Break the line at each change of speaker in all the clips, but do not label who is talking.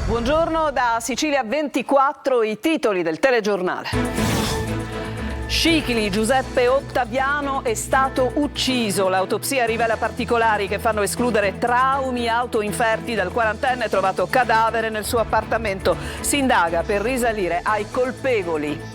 Buongiorno da Sicilia 24, i titoli del telegiornale. Scicli, Giuseppe Ottaviano è stato ucciso. L'autopsia rivela particolari che fanno escludere traumi autoinferti dal quarantenne trovato cadavere nel suo appartamento. Si indaga per risalire ai colpevoli.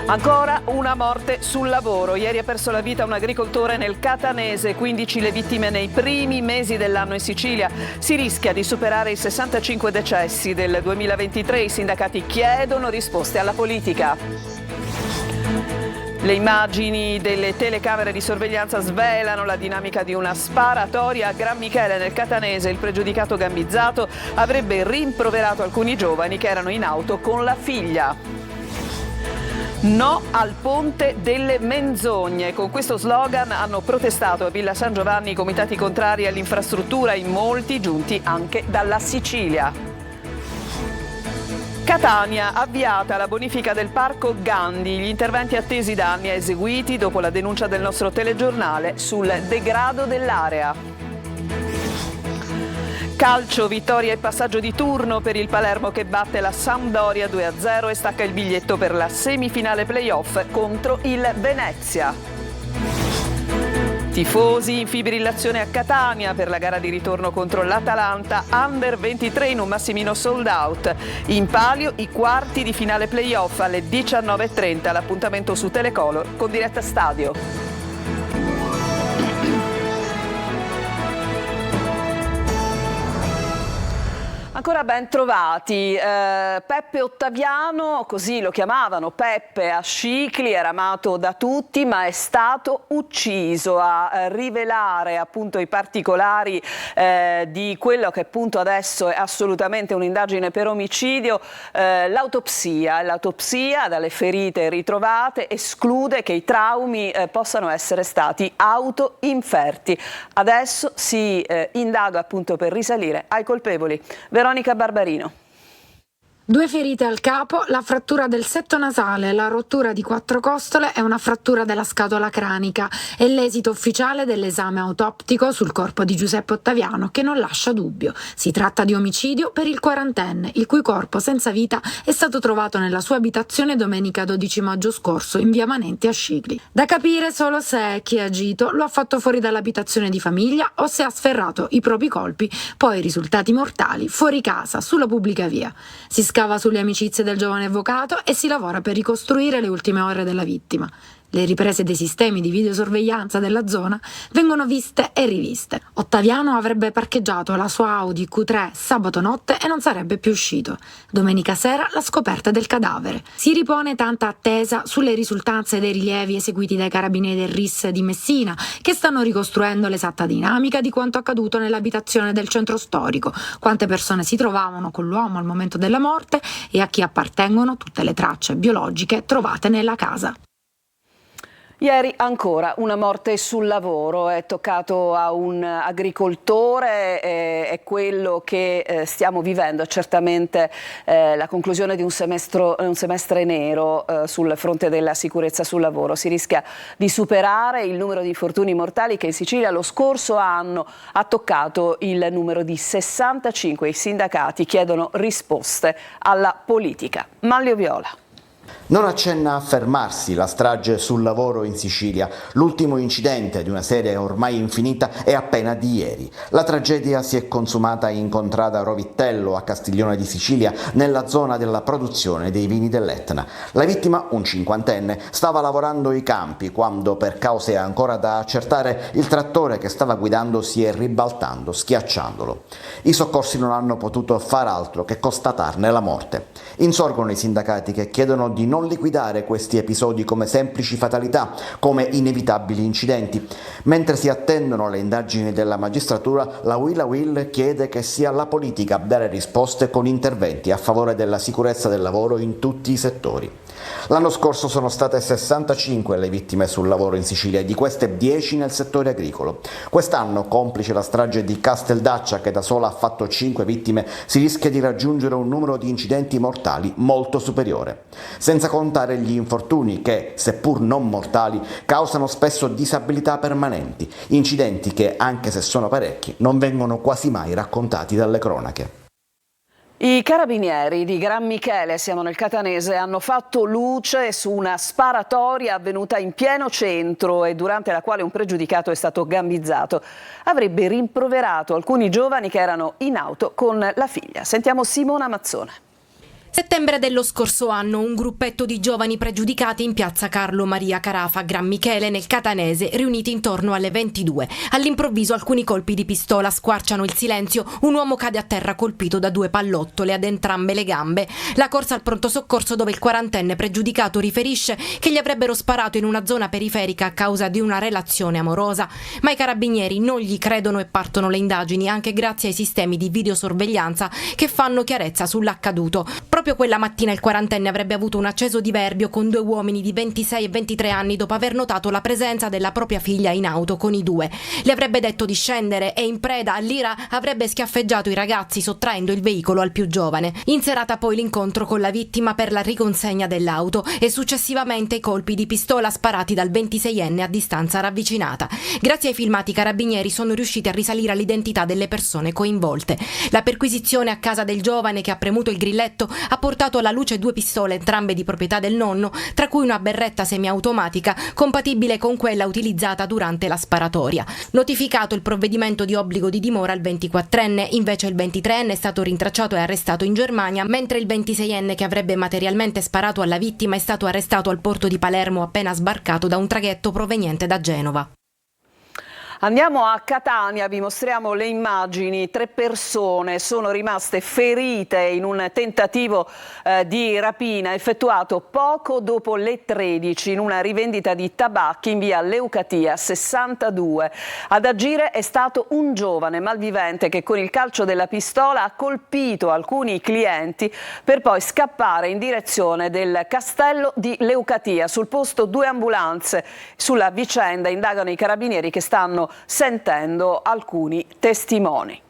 Ancora una morte sul lavoro. Ieri ha perso la vita un agricoltore nel Catanese, 15 le vittime nei primi mesi dell'anno in Sicilia. Si rischia di superare i 65 decessi del 2023. I sindacati chiedono risposte alla politica. Le immagini delle telecamere di sorveglianza svelano la dinamica di una sparatoria a Gran Michele nel Catanese. Il pregiudicato gambizzato avrebbe rimproverato alcuni giovani che erano in auto con la figlia. No al ponte delle menzogne. Con questo slogan hanno protestato a Villa San Giovanni i comitati contrari all'infrastruttura, in molti giunti anche dalla Sicilia. Catania, avviata la bonifica del parco Gandhi. Gli interventi attesi da anni eseguiti dopo la denuncia del nostro telegiornale sul degrado dell'area. Calcio, vittoria e passaggio di turno per il Palermo che batte la Sampdoria 2-0 e stacca il biglietto per la semifinale playoff contro il Venezia. Tifosi in fibrillazione a Catania per la gara di ritorno contro l'Atalanta, Under 23 in un Massimino sold out. In palio i quarti di finale playoff alle 19:30, l'appuntamento su Telecolor con diretta stadio. Ancora ben trovati. Peppe Ottaviano, così lo chiamavano, Peppe a Scicli, era amato da tutti ma è stato ucciso. A rivelare appunto i particolari di quello che appunto adesso è assolutamente un'indagine per omicidio, l'autopsia dalle ferite ritrovate esclude che i traumi possano essere stati autoinferti. Adesso si indaga appunto per risalire ai colpevoli. Veronica Barbarino.
2 ferite al capo, la frattura del setto nasale, la rottura di 4 costole e una frattura della scatola cranica. È l'esito ufficiale dell'esame autoptico sul corpo di Giuseppe Ottaviano che non lascia dubbio. Si tratta di omicidio per il quarantenne, il cui corpo senza vita è stato trovato nella sua abitazione domenica 12 maggio scorso in via Manenti a Scicli. Da capire solo se chi ha agito lo ha fatto fuori dall'abitazione di famiglia o se ha sferrato i propri colpi, poi risultati mortali, fuori casa, sulla pubblica via. Si scava sulle amicizie del giovane avvocato e si lavora per ricostruire le ultime ore della vittima. Le riprese dei sistemi di videosorveglianza della zona vengono viste e riviste. Ottaviano avrebbe parcheggiato la sua Audi Q3 sabato notte e non sarebbe più uscito. Domenica sera la scoperta del cadavere. Si ripone tanta attesa sulle risultanze dei rilievi eseguiti dai carabinieri del RIS di Messina, che stanno ricostruendo l'esatta dinamica di quanto accaduto nell'abitazione del centro storico, quante persone si trovavano con l'uomo al momento della morte e a chi appartengono tutte le tracce biologiche trovate nella casa.
Ieri ancora una morte sul lavoro, è toccato a un agricoltore, è quello che stiamo vivendo, è certamente la conclusione di un semestre nero sul fronte della sicurezza sul lavoro. Si rischia di superare il numero di infortuni mortali che in Sicilia lo scorso anno ha toccato il numero di 65. I sindacati chiedono risposte alla politica. Manlio Viola.
Non accenna a fermarsi la strage sul lavoro in Sicilia. L'ultimo incidente di una serie ormai infinita è appena di ieri. La tragedia si è consumata in contrada Rovittello, a Castiglione di Sicilia, nella zona della produzione dei vini dell'Etna. La vittima, un cinquantenne, stava lavorando i campi quando, per cause ancora da accertare, il trattore che stava guidando si è ribaltando, schiacciandolo. I soccorsi non hanno potuto far altro che constatarne la morte. Insorgono i sindacati che chiedono di non liquidare questi episodi come semplici fatalità, come inevitabili incidenti. Mentre si attendono le indagini della magistratura, la UIL chiede che sia la politica a dare risposte con interventi a favore della sicurezza del lavoro in tutti i settori. L'anno scorso sono state 65 le vittime sul lavoro in Sicilia e di queste 10 nel settore agricolo. Quest'anno, complice la strage di Casteldaccia che da sola ha fatto 5 vittime, si rischia di raggiungere un numero di incidenti mortali molto superiore. Senza contare gli infortuni che, seppur non mortali, causano spesso disabilità permanenti, incidenti che, anche se sono parecchi, non vengono quasi mai raccontati dalle cronache.
I carabinieri di Gran Michele, siamo nel Catanese, hanno fatto luce su una sparatoria avvenuta in pieno centro e durante la quale un pregiudicato è stato gambizzato. Avrebbe rimproverato alcuni giovani che erano in auto con la figlia. Sentiamo Simona Mazzone.
Settembre dello scorso anno, un gruppetto di giovani pregiudicati in piazza Carlo Maria Carafa, Gran Michele, nel Catanese, riuniti intorno alle 22. All'improvviso alcuni colpi di pistola squarciano il silenzio, un uomo cade a terra colpito da 2 pallottole ad entrambe le gambe. La corsa al pronto soccorso dove il 40enne pregiudicato riferisce che gli avrebbero sparato in una zona periferica a causa di una relazione amorosa. Ma i carabinieri non gli credono e partono le indagini anche grazie ai sistemi di videosorveglianza che fanno chiarezza sull'accaduto. Proprio quella mattina il 40enne avrebbe avuto un acceso diverbio con 2 uomini di 26 e 23 anni dopo aver notato la presenza della propria figlia in auto con i 2. Le avrebbe detto di scendere e in preda all'ira avrebbe schiaffeggiato i ragazzi sottraendo il veicolo al più giovane. In serata poi l'incontro con la vittima per la riconsegna dell'auto e successivamente i colpi di pistola sparati dal 26enne a distanza ravvicinata. Grazie ai filmati i carabinieri sono riusciti a risalire all'identità delle persone coinvolte. La perquisizione a casa del giovane che ha premuto il grilletto ha portato alla luce 2 pistole, entrambe di proprietà del nonno, tra cui una berretta semiautomatica compatibile con quella utilizzata durante la sparatoria. Notificato il provvedimento di obbligo di dimora al 24enne, invece il 23enne è stato rintracciato e arrestato in Germania, mentre il 26enne che avrebbe materialmente sparato alla vittima è stato arrestato al porto di Palermo appena sbarcato da un traghetto proveniente da Genova.
Andiamo a Catania, vi mostriamo le immagini. 3 persone sono rimaste ferite in un tentativo di rapina effettuato poco dopo le 13 in una rivendita di tabacchi in via Leucatia 62. Ad agire è stato un giovane malvivente che con il calcio della pistola ha colpito alcuni clienti per poi scappare in direzione del castello di Leucatia. Sul posto 2 ambulanze. Sulla vicenda indagano i carabinieri che stanno sentendo alcuni testimoni.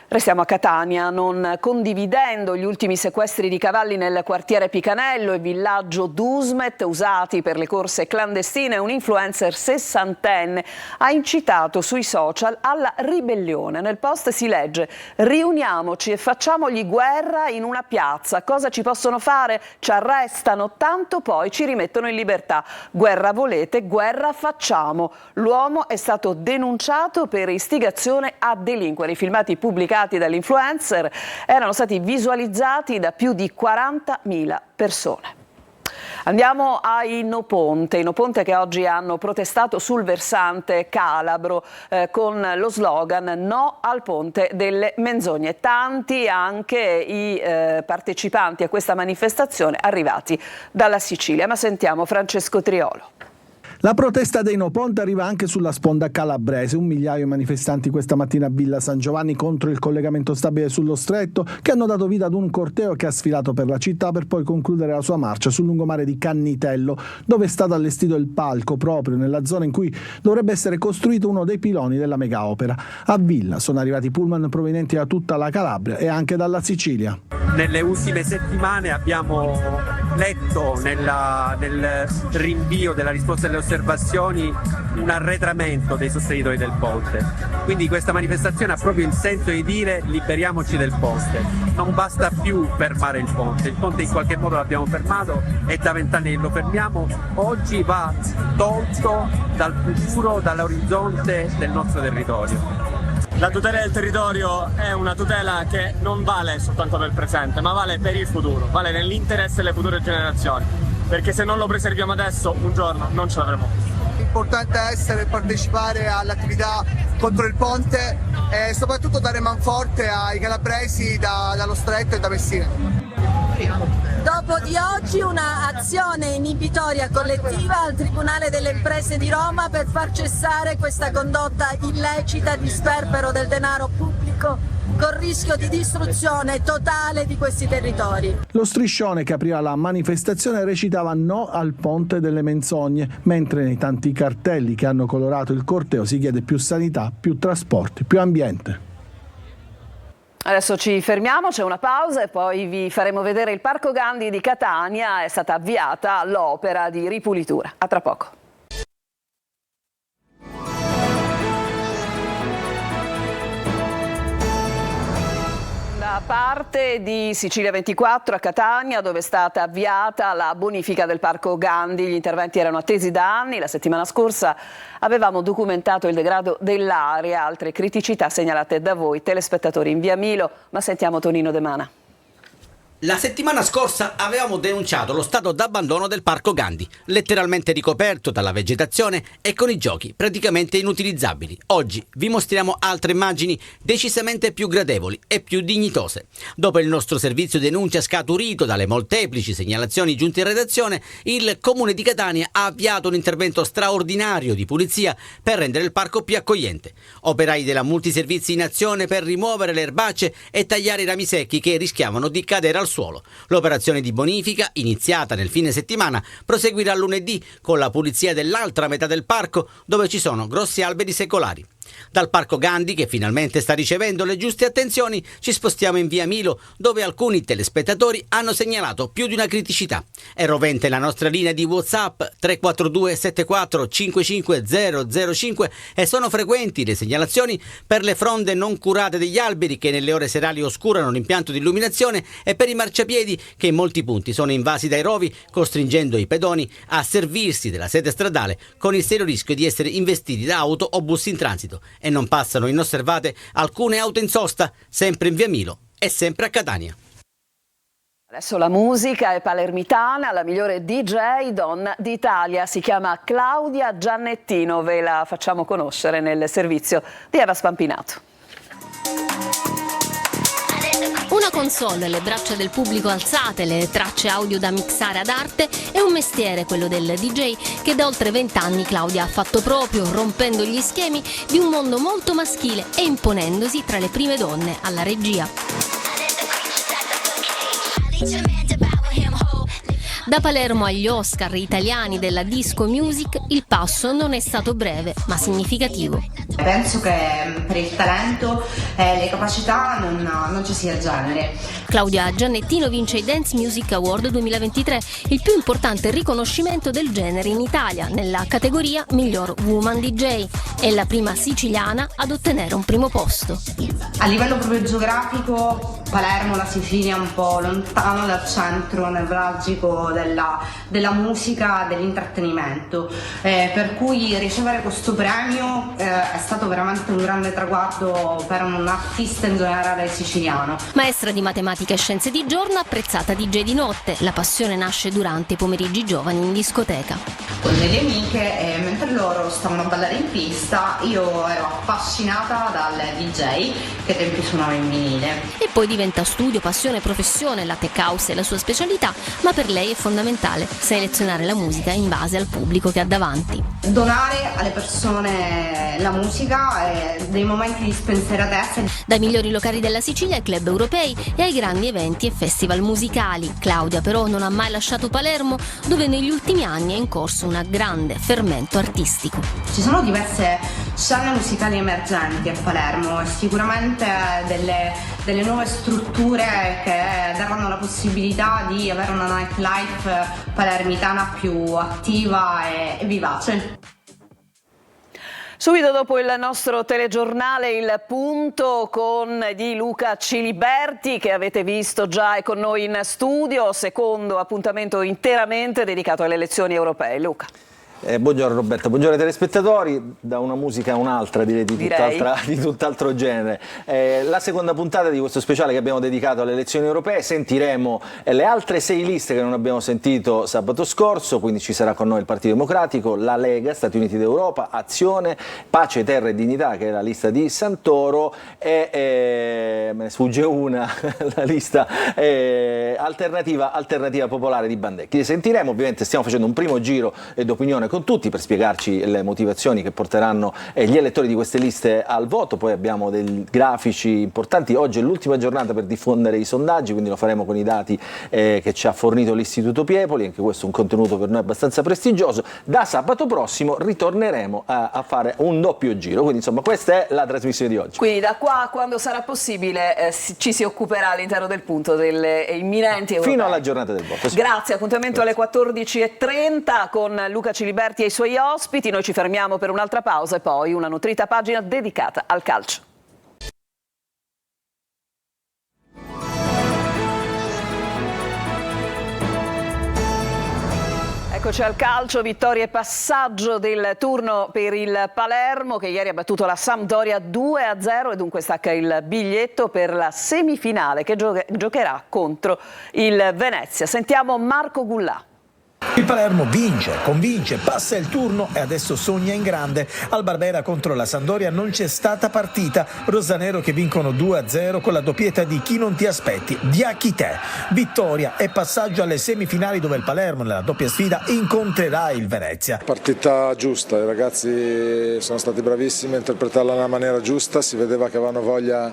Restiamo a Catania, non condividendo gli ultimi sequestri di cavalli nel quartiere Picanello e villaggio Dusmet usati per le corse clandestine, un influencer 60enne ha incitato sui social alla ribellione. Nel post si legge: riuniamoci e facciamogli guerra in una piazza, cosa ci possono fare? Ci arrestano, tanto poi ci rimettono in libertà. Guerra volete, guerra facciamo. L'uomo è stato denunciato per istigazione a delinquere. I filmati pubblicati dall'influencer erano stati visualizzati da più di 40.000 persone. Andiamo a Inoponte che oggi hanno protestato sul versante calabro con lo slogan "No al ponte delle menzogne". Tanti anche i partecipanti a questa manifestazione arrivati dalla Sicilia, ma sentiamo Francesco Triolo.
La protesta dei No Ponte arriva anche sulla sponda calabrese. 1 migliaio di manifestanti questa mattina a Villa San Giovanni contro il collegamento stabile sullo stretto, che hanno dato vita ad un corteo che ha sfilato per la città per poi concludere la sua marcia sul lungomare di Cannitello, dove è stato allestito il palco proprio nella zona in cui dovrebbe essere costruito uno dei piloni della mega opera. A Villa sono arrivati pullman provenienti da tutta la Calabria e anche dalla Sicilia.
Nelle ultime settimane abbiamo letto nel rinvio della risposta alle osservazioni un arretramento dei sostenitori del ponte. Quindi questa manifestazione ha proprio il senso di dire: liberiamoci del ponte. Non basta più fermare il ponte in qualche modo l'abbiamo fermato e da 20 anni lo fermiamo. Oggi va tolto dal futuro, dall'orizzonte del nostro territorio.
La tutela del territorio è una tutela che non vale soltanto per il presente, ma vale per il futuro, vale nell'interesse delle future generazioni, perché se non lo preserviamo adesso, un giorno non ce l'avremo.
L'importante è essere e partecipare all'attività contro il ponte e soprattutto dare manforte ai calabresi dallo Stretto e da Messina.
Dopo di oggi una azione inibitoria collettiva al Tribunale delle Imprese di Roma per far cessare questa condotta illecita di sperpero del denaro pubblico con rischio di distruzione totale di questi territori.
Lo striscione che apriva la manifestazione recitava "No al ponte delle menzogne", mentre nei tanti cartelli che hanno colorato il corteo si chiede più sanità, più trasporti, più ambiente.
Adesso ci fermiamo, c'è una pausa e poi vi faremo vedere il Parco Gandhi di Catania. È stata avviata l'opera di ripulitura. A tra poco. da parte di Sicilia 24 a Catania, dove è stata avviata la bonifica del Parco Gandhi. Gli interventi erano attesi da anni. La settimana scorsa avevamo documentato il degrado dell'area, altre criticità segnalate da voi telespettatori in via Milo, ma sentiamo Tonino De Mana.
La settimana scorsa avevamo denunciato lo stato d'abbandono del Parco Gandhi, letteralmente ricoperto dalla vegetazione e con i giochi praticamente inutilizzabili. Oggi vi mostriamo altre immagini decisamente più gradevoli e più dignitose. Dopo il nostro servizio denuncia scaturito dalle molteplici segnalazioni giunte in redazione, il Comune di Catania ha avviato un intervento straordinario di pulizia per rendere il parco più accogliente. Operai della Multiservizi in azione per rimuovere le erbacce e tagliare i rami secchi che rischiavano di cadere al suolo. L'operazione di bonifica, iniziata nel fine settimana, proseguirà lunedì con la pulizia dell'altra metà del parco, dove ci sono grossi alberi secolari. Dal Parco Gandhi, che finalmente sta ricevendo le giuste attenzioni, ci spostiamo in via Milo, dove alcuni telespettatori hanno segnalato più di una criticità. È rovente la nostra linea di WhatsApp 342 74 55 005 e sono frequenti le segnalazioni per le fronde non curate degli alberi che nelle ore serali oscurano l'impianto di illuminazione e per i marciapiedi che in molti punti sono invasi dai rovi, costringendo i pedoni a servirsi della sede stradale con il serio rischio di essere investiti da auto o bus in transito. E non passano inosservate alcune auto in sosta, sempre in via Milo e sempre a Catania.
Adesso la musica è palermitana, la migliore DJ donna d'Italia si chiama Claudia Giannettino, ve la facciamo conoscere nel servizio di Eva Spampinato.
Una console, le braccia del pubblico alzate, le tracce audio da mixare ad arte è un mestiere, quello del DJ, che da oltre 20 anni Claudia ha fatto proprio, rompendo gli schemi di un mondo molto maschile e imponendosi tra le prime donne alla regia. Da Palermo agli Oscar italiani della disco music, il passo non è stato breve, ma significativo.
Penso che per il talento e le capacità non ci sia genere.
Claudia Giannettino vince i Dance Music Award 2023, il più importante riconoscimento del genere in Italia, nella categoria Miglior Woman DJ. È la prima siciliana ad ottenere un primo posto.
A livello proprio geografico, Palermo, la Sicilia è un po' lontano dal centro nevralgico della musica, dell'intrattenimento, per cui ricevere questo premio è stato veramente un grande traguardo per un artista in generale siciliano.
Maestra di matematica e scienze di giorno, apprezzata DJ di notte, la passione nasce durante i pomeriggi giovani in discoteca.
Con delle amiche, mentre loro stavano a ballare in pista, io ero affascinata dal DJ che tempi suonava in vinile.
E poi diventa studio, passione, professione, la tech house è la sua specialità, ma per lei è fondamentale selezionare la musica in base al pubblico che ha davanti.
Donare alle persone la musica e dei momenti di spensieratezza.
Dai migliori locali della Sicilia ai club europei e ai grandi eventi e festival musicali. Claudia però non ha mai lasciato Palermo, dove negli ultimi anni è in corso un grande fermento artistico.
Ci sono diverse scene musicali emergenti a Palermo e sicuramente delle nuove strutture che daranno la possibilità di avere una nightlife palermitana più attiva e vivace.
Subito dopo il nostro telegiornale Il Punto di Luca Ciliberti, che avete visto già è con noi in studio, secondo appuntamento interamente dedicato alle elezioni europee. Luca.
Buongiorno Roberta, buongiorno ai telespettatori. Da una musica a un'altra direi di tutt'altro genere. La seconda puntata di questo speciale che abbiamo dedicato alle elezioni europee, sentiremo le altre 6 liste che non abbiamo sentito sabato scorso, quindi ci sarà con noi il Partito Democratico, la Lega, Stati Uniti d'Europa, Azione, Pace, Terra e Dignità, che è la lista di Santoro, e me ne sfugge una, la lista alternativa popolare di Bandecchi. Li sentiremo, ovviamente stiamo facendo un primo giro d'opinione con tutti per spiegarci le motivazioni che porteranno gli elettori di queste liste al voto. Poi abbiamo dei grafici importanti. Oggi è l'ultima giornata per diffondere i sondaggi, quindi lo faremo con i dati che ci ha fornito l'Istituto Piepoli. Anche questo è un contenuto per noi abbastanza prestigioso. Da sabato prossimo ritorneremo a fare un doppio giro, quindi insomma questa è la trasmissione di oggi.
Quindi da qua, quando sarà possibile, ci si occuperà all'interno del Punto delle imminenti europee.
Fino alla giornata del voto.
Grazie, appuntamento alle 14:30 con Luca Ciliberti e i suoi ospiti. Noi ci fermiamo per un'altra pausa e poi una nutrita pagina dedicata al calcio. Eccoci al calcio, vittoria e passaggio del turno per il Palermo che ieri ha battuto la Sampdoria 2-0 e dunque stacca il biglietto per la semifinale che giocherà contro il Venezia. Sentiamo Marco Gullà.
Il Palermo vince, convince, passa il turno e adesso sogna in grande. Al Barbera contro la Sampdoria non c'è stata partita. Rosanero che vincono 2-0 con la doppietta di chi non ti aspetti, Diakité. Vittoria e passaggio alle semifinali dove il Palermo nella doppia sfida incontrerà il Venezia.
Partita giusta, i ragazzi sono stati bravissimi a interpretarla nella maniera giusta, si vedeva che avevano voglia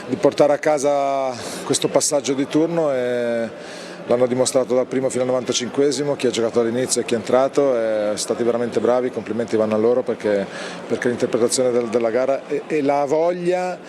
di portare a casa questo passaggio di turno e l'hanno dimostrato dal primo fino al 95esimo, chi ha giocato all'inizio e chi è entrato, sono stati veramente bravi, complimenti vanno a loro perché l'interpretazione della gara e la voglia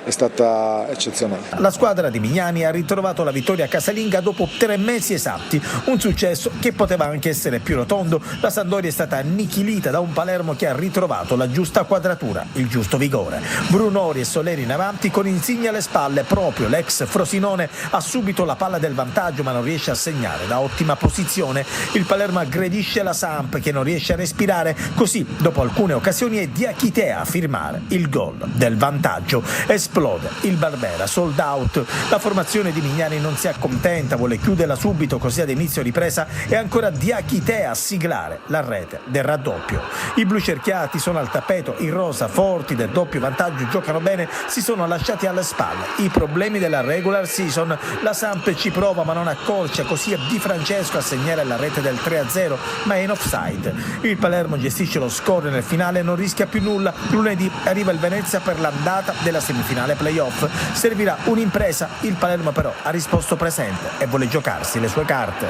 è stata eccezionale.
La squadra di Mignani ha ritrovato la vittoria casalinga dopo 3 mesi esatti, un successo che poteva anche essere più rotondo. La Sampdoria è stata annichilita da un Palermo che ha ritrovato la giusta quadratura, il giusto vigore. Brunori e Soleri in avanti con Insigne alle spalle, proprio l'ex Frosinone ha subito la palla del vantaggio ma non riesce a segnare da ottima posizione. Il Palermo aggredisce la Samp che non riesce a respirare, così dopo alcune occasioni è Diakité a firmare il gol del vantaggio. Esplode il Barbera, sold out. La formazione di Mignani non si accontenta, vuole chiuderla subito così ad inizio ripresa e ancora Diakité a siglare la rete del raddoppio. I blu cerchiati sono al tappeto, in rosa, forti del doppio vantaggio, giocano bene, si sono lasciati alle spalle i problemi della regular season. La Samp ci prova ma non accorcia, così è Di Francesco a segnare la rete del 3-0 ma è in offside. Il Palermo gestisce lo score nel finale e non rischia più nulla. Lunedì arriva il Venezia per l'andata della semifinale playoff. Servirà un'impresa, il Palermo però ha risposto presente e vuole giocarsi le sue carte.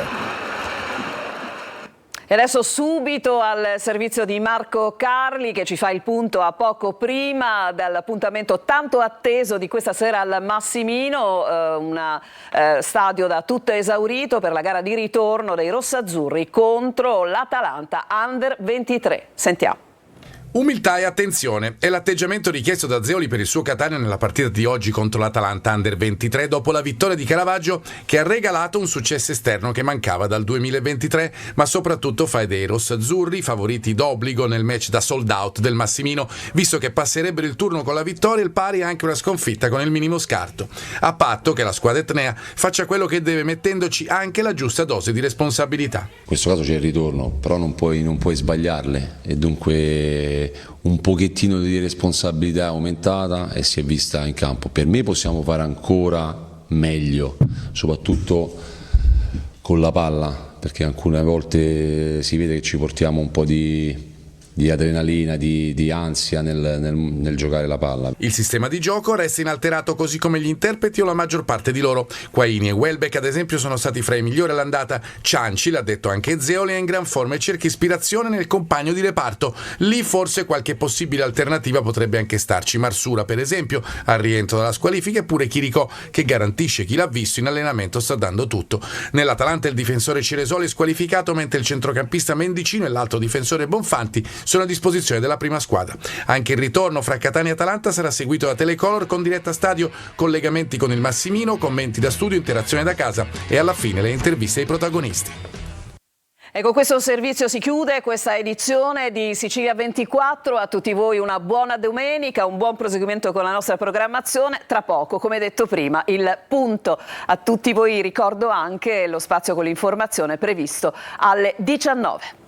E adesso subito al servizio di Marco Carli che ci fa il punto a poco prima dell'appuntamento tanto atteso di questa sera al Massimino, un stadio da tutto esaurito per la gara di ritorno dei rossazzurri contro l'Atalanta Under 23. Sentiamo.
Umiltà e attenzione è l'atteggiamento richiesto da Zeoli per il suo Catania nella partita di oggi contro l'Atalanta Under 23 dopo la vittoria di Caravaggio che ha regalato un successo esterno che mancava dal 2023, ma soprattutto fa idee rossazzurri favoriti d'obbligo nel match da sold out del Massimino, visto che passerebbero il turno con la vittoria e il pari anche una sconfitta con il minimo scarto, a patto che la squadra etnea faccia quello che deve mettendoci anche la giusta dose di responsabilità.
In questo caso c'è il ritorno, però non puoi sbagliarle e dunque un pochettino di responsabilità aumentata e si è vista in campo. Per me possiamo fare ancora meglio, soprattutto con la palla, perché alcune volte si vede che ci portiamo un po' di adrenalina, di ansia nel giocare la palla.
Il sistema di gioco resta inalterato così come gli interpreti o la maggior parte di loro. Quaini e Welbeck ad esempio sono stati fra i migliori all'andata. Cianci, l'ha detto anche Zeoli, è in gran forma e cerca ispirazione nel compagno di reparto. Lì forse qualche possibile alternativa potrebbe anche starci. Marsura per esempio al rientro dalla squalifica, eppure Chiricò che garantisce chi l'ha visto in allenamento sta dando tutto. Nell'Atalanta il difensore Ciresoli è squalificato mentre il centrocampista Mendicino e l'altro difensore Bonfanti sono a disposizione della prima squadra. Anche il ritorno fra Catania e Atalanta sarà seguito da Telecolor con diretta stadio, collegamenti con il Massimino, commenti da studio, interazione da casa e alla fine le interviste ai protagonisti.
E con questo servizio si chiude questa edizione di Sicilia 24. A tutti voi una buona domenica, un buon proseguimento con la nostra programmazione. Tra poco, come detto prima, il punto. A tutti voi ricordo anche lo spazio con l'informazione previsto alle 19.